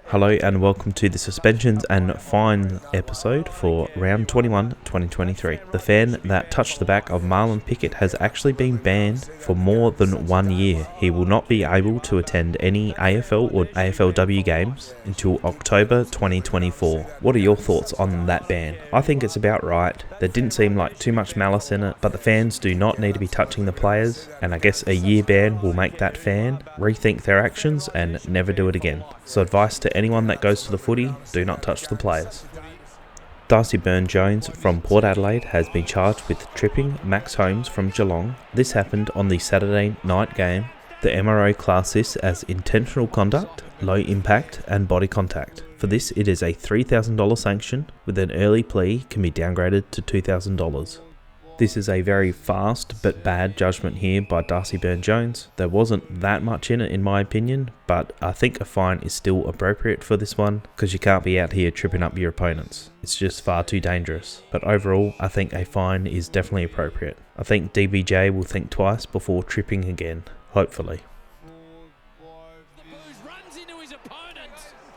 Hello and welcome to the suspensions and fine episode for round 21 2023. The fan that touched the back of Marlon Pickett has actually been banned for more than 1 year. He will not be able to attend any AFL or AFLW games until October 2024. What are your thoughts on that ban? I think it's about right. There didn't seem like too much malice in it, but the fans do not need to be touching the players, and I guess a year ban will make that fan rethink their actions and never do it again. So advice to anyone that goes to the footy, do not touch the players. Darcy Byrne-Jones from Port Adelaide has been charged with tripping Max Holmes from Geelong. This happened on the Saturday night game. The MRO class this as intentional conduct, low impact and body contact. For this, it is a $3,000 sanction with an early plea can be downgraded to $2,000. This is a very fast but bad judgment here by Darcy Byrne-Jones. There wasn't that much in it in my opinion, but I think a fine is still appropriate for this one because you can't be out here tripping up your opponents. It's just far too dangerous. But overall, I think a fine is definitely appropriate. I think DBJ will think twice before tripping again, hopefully.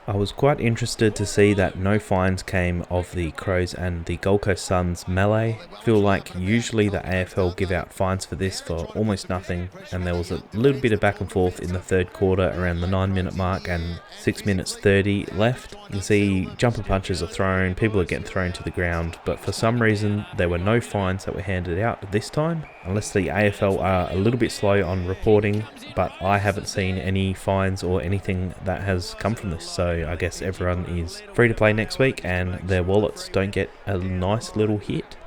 I was quite interested to see that no fines came of the Crows and the Gold Coast Suns melee. I feel like usually the AFL give out fines for this for almost nothing, and there was a little bit of back and forth in the third quarter around the 9-minute mark and 6 minutes 30 left. You can see jumper punches are thrown, people are getting thrown to the ground, but for some reason there were no fines that were handed out this time, unless the AFL are a little bit slow on reporting, but I haven't seen any fines or anything that has come from this, so I guess everyone is free to play next week and their wallets don't get a nice little hit.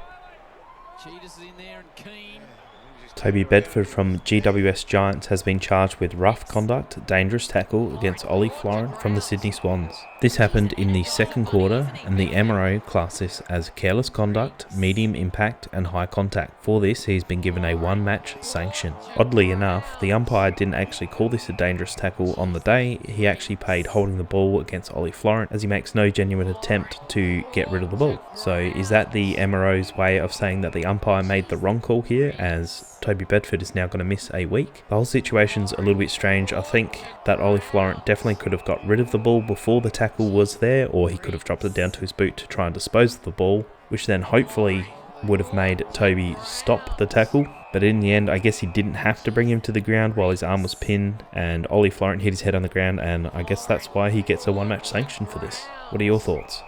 Toby Bedford from GWS Giants has been charged with rough conduct, dangerous tackle against Ollie Florent from the Sydney Swans. This happened in the second quarter and the MRO class this as careless conduct, medium impact and high contact. For this, he's been given a 1-match sanction. Oddly enough, the umpire didn't actually call this a dangerous tackle on the day. He actually paid holding the ball against Ollie Florent as he makes no genuine attempt to get rid of the ball. So is that the MRO's way of saying that the umpire made the wrong call here, as Toby Bedford is now going to miss a week? The whole situation's a little bit strange. I think that Ollie Florent definitely could have got rid of the ball before the tackle was there, or he could have dropped it down to his boot to try and dispose of the ball, which then hopefully would have made Toby stop the tackle. But in the end, I guess he didn't have to bring him to the ground while his arm was pinned, and Ollie Florent hit his head on the ground, and I guess that's why he gets a 1-match sanction for this. What are your thoughts?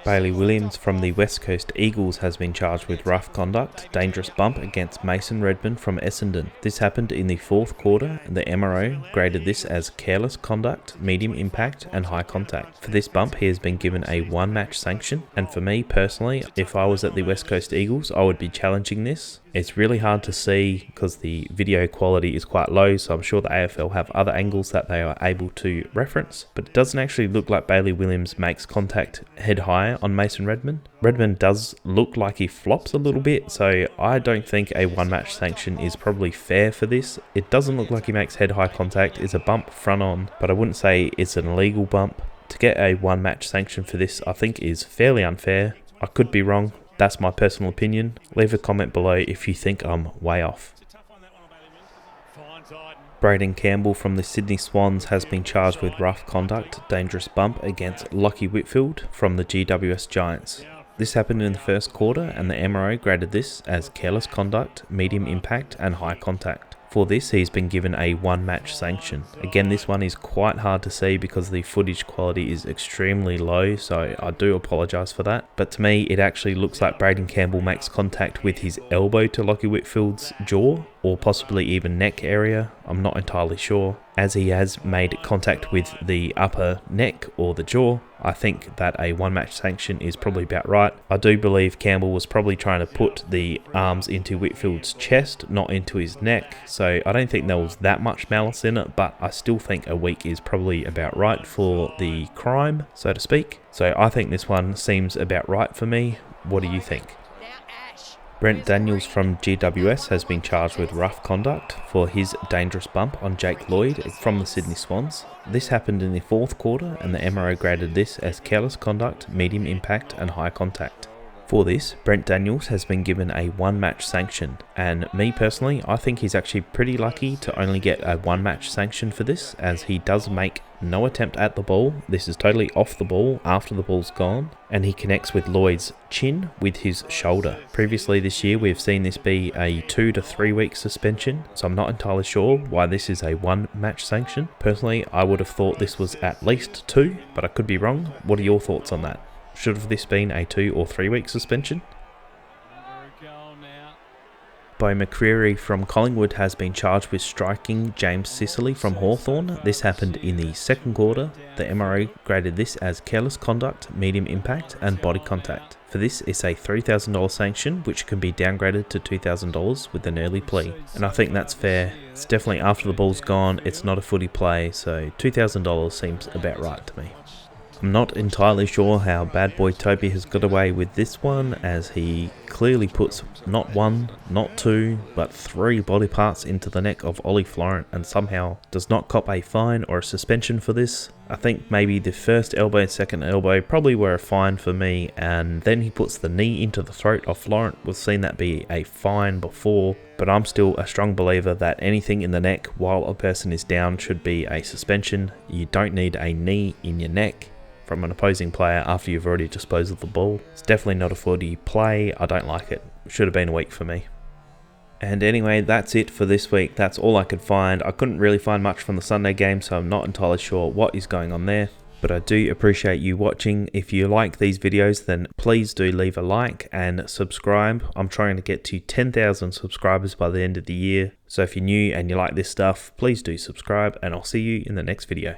Bailey Williams from the West Coast Eagles has been charged with rough conduct, dangerous bump against Mason Redmond from Essendon. This happened in the fourth quarter, and the MRO graded this as careless conduct, medium impact and high contact. For this bump, he has been given a 1-match sanction, and for me personally, if I was at the West Coast Eagles, I would be challenging this. It's really hard to see because the video quality is quite low, so I'm sure the AFL have other angles that they are able to reference, but it doesn't actually look like Bailey Williams makes contact head high on Mason Redmond. Redmond does look like he flops a little bit, so I don't think a 1-match sanction is probably fair for this. It doesn't look like he makes head high contact. It's a bump front on, but I wouldn't say it's an illegal bump. To get a 1-match sanction for this, I think is fairly unfair. I could be wrong. That's my personal opinion. Leave a comment below if you think I'm way off. Braden Campbell from the Sydney Swans has been charged with rough conduct, dangerous bump against Lachie Whitfield from the GWS Giants. This happened in the first quarter, and the MRO graded this as careless conduct, medium impact and high contact. For this, he's been given a 1-match sanction. Again, this one is quite hard to see because the footage quality is extremely low, so I do apologise for that. But to me, it actually looks like Braden Campbell makes contact with his elbow to Lachie Whitfield's jaw, or possibly even neck area. I'm not entirely sure. As he has made contact with the upper neck or the jaw, I think that a 1-match sanction is probably about right. I do believe Campbell was probably trying to put the arms into Whitfield's chest, not into his neck, so I don't think there was that much malice in it, but I still think a week is probably about right for the crime, so to speak. So I think this one seems about right for me. What do you think? Brent Daniels from GWS has been charged with rough conduct for his dangerous bump on Jake Lloyd from the Sydney Swans. This happened in the fourth quarter, and the MRO graded this as careless conduct, medium impact and high contact. For this, Brent Daniels has been given a 1-match sanction, and me personally, I think he's actually pretty lucky to only get a 1-match sanction for this, as he does make no attempt at the ball. This is totally off the ball after the ball's gone, and he connects with Lloyd's chin with his shoulder. Previously this year, we've seen this be a 2 to 3 week suspension, so I'm not entirely sure why this is a 1-match sanction. Personally, I would have thought this was at least 2, but I could be wrong. What are your thoughts on that? Should have this been a 2 or 3 week suspension? Bo McCreary from Collingwood has been charged with striking James Sicily from Hawthorn. This happened in the second quarter. The MRO graded this as careless conduct, medium impact and body contact. For this, it's a $3,000 sanction, which can be downgraded to $2,000 with an early plea. And I think that's fair. It's definitely after the ball's gone, it's not a footy play, so $2,000 seems about right to me. I'm not entirely sure how bad boy Toby has got away with this one, as he clearly puts not 1, not 2, but 3 body parts into the neck of Ollie Florent and somehow does not cop a fine or a suspension for this. I think maybe the first elbow and second elbow probably were a fine for me, and then he puts the knee into the throat of Florent. We've seen that be a fine before, but I'm still a strong believer that anything in the neck while a person is down should be a suspension. You don't need a knee in your neck from an opposing player after you've already disposed of the ball. It's definitely not a footy play. I don't like it. Should have been a week for me. And anyway, that's it for this week. That's all I could find. I couldn't really find much from the Sunday game, so I'm not entirely sure what is going on there. But I do appreciate you watching. If you like these videos, then please do leave a like and subscribe. I'm trying to get to 10,000 subscribers by the end of the year. So if you're new and you like this stuff, please do subscribe, and I'll see you in the next video.